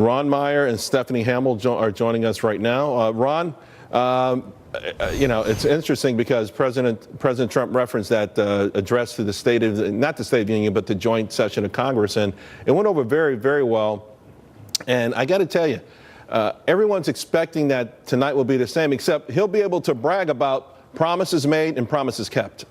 Ron Meyer and Stephanie Hamill are joining us right now. Ron, it's interesting because President Trump referenced that address to the not the State of the Union, but the joint session of Congress, and it went over very, very well. And I got to tell you, everyone's expecting that tonight will be the same, except he'll be able to brag about promises made and promises kept.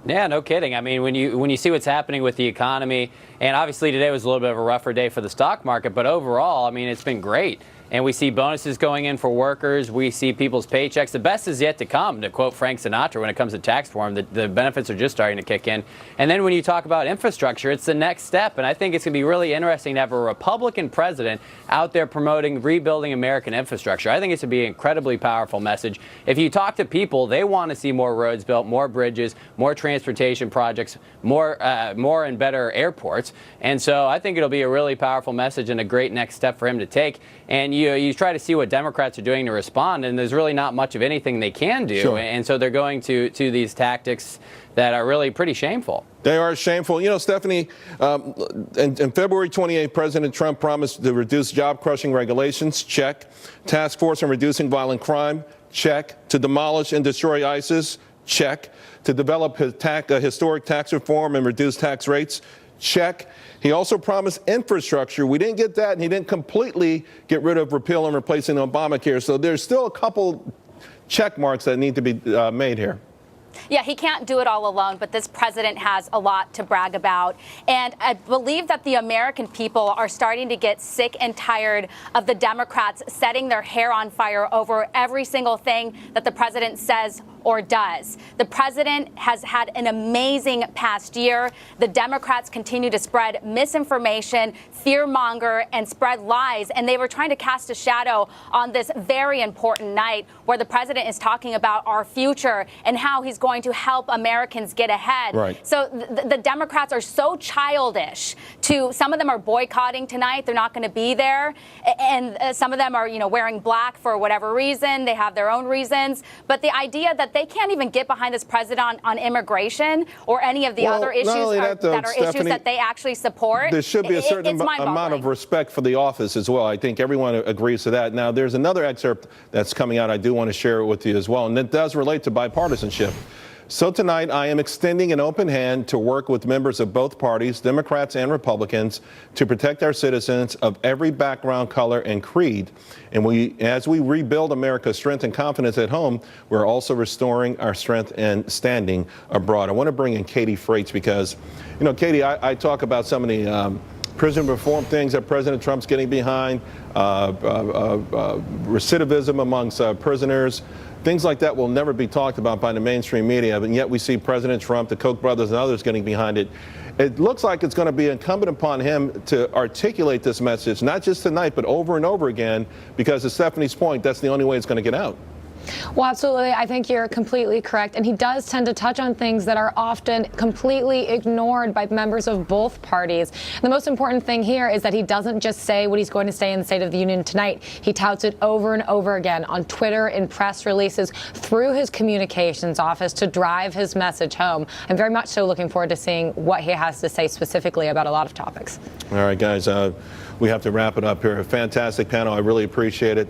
Yeah, no kidding. I mean, when you see what's happening with the economy, and obviously today was a little bit of a rougher day for the stock market, but overall, I mean, it's been great. And we see bonuses going in for workers. We see people's paychecks. The best is yet to come, to quote Frank Sinatra, when it comes to tax reform. The benefits are just starting to kick in. And then when you talk about infrastructure, it's the next step. And I think it's going to be really interesting to have a Republican president out there promoting rebuilding American infrastructure. I think it's going to be an incredibly powerful message. If you talk to people, they want to see more roads built, more bridges, more transportation projects, more and better airports. And so I think it'll be a really powerful message and a great next step for him to take. And you try to see what Democrats are doing to respond, and there's really not much of anything they can do. Sure. And so they're going to these tactics that are really pretty shameful. They are shameful. You know, Stephanie, in February 28th, President Trump promised to reduce job-crushing regulations. Check. Task force on reducing violent crime. Check. To demolish and destroy ISIS. Check. To develop a historic tax reform and reduce tax rates. Check. He also promised infrastructure. We didn't get that, and he didn't completely get rid of repeal and replacing Obamacare. So there's still a couple check marks that need to be made here. Yeah, he can't do it all alone, but this president has a lot to brag about. And I believe that the American people are starting to get sick and tired of the Democrats setting their hair on fire over every single thing that the president says or does. The president has had an amazing past year. The Democrats continue to spread misinformation, fearmonger, and spread lies. And they were trying to cast a shadow on this very important night where the president is talking about our future and how he's going to help Americans get ahead. Right. So the Democrats are so childish. Some of them are boycotting tonight. They're not going to be there. And some of them are, wearing black for whatever reason. They have their own reasons. But the idea that they can't even get behind this president on immigration or any of the other issues that are issues that they actually support. There should be a certain amount of respect for the office as well. I think everyone agrees to that. Now, there's another excerpt that's coming out I do want to share it with you as well, and it does relate to bipartisanship. So tonight, I am extending an open hand to work with members of both parties, Democrats and Republicans, to protect our citizens of every background, color, and creed. And as we rebuild America's strength and confidence at home, we're also restoring our strength and standing abroad. I want to bring in Katie Frates because, Katie, I talk about some of the prison reform things that President Trump's getting behind, recidivism amongst prisoners. Things like that will never be talked about by the mainstream media, and yet we see President Trump, the Koch brothers, and others getting behind it. It looks like it's going to be incumbent upon him to articulate this message, not just tonight, but over and over again, because to Stephanie's point, that's the only way it's going to get out. Well, absolutely. I think you're completely correct. And he does tend to touch on things that are often completely ignored by members of both parties. The most important thing here is that he doesn't just say what he's going to say in the State of the Union tonight. He touts it over and over again on Twitter, in press releases, through his communications office to drive his message home. I'm very much so looking forward to seeing what he has to say specifically about a lot of topics. All right, guys, we have to wrap it up here. A fantastic panel. I really appreciate it.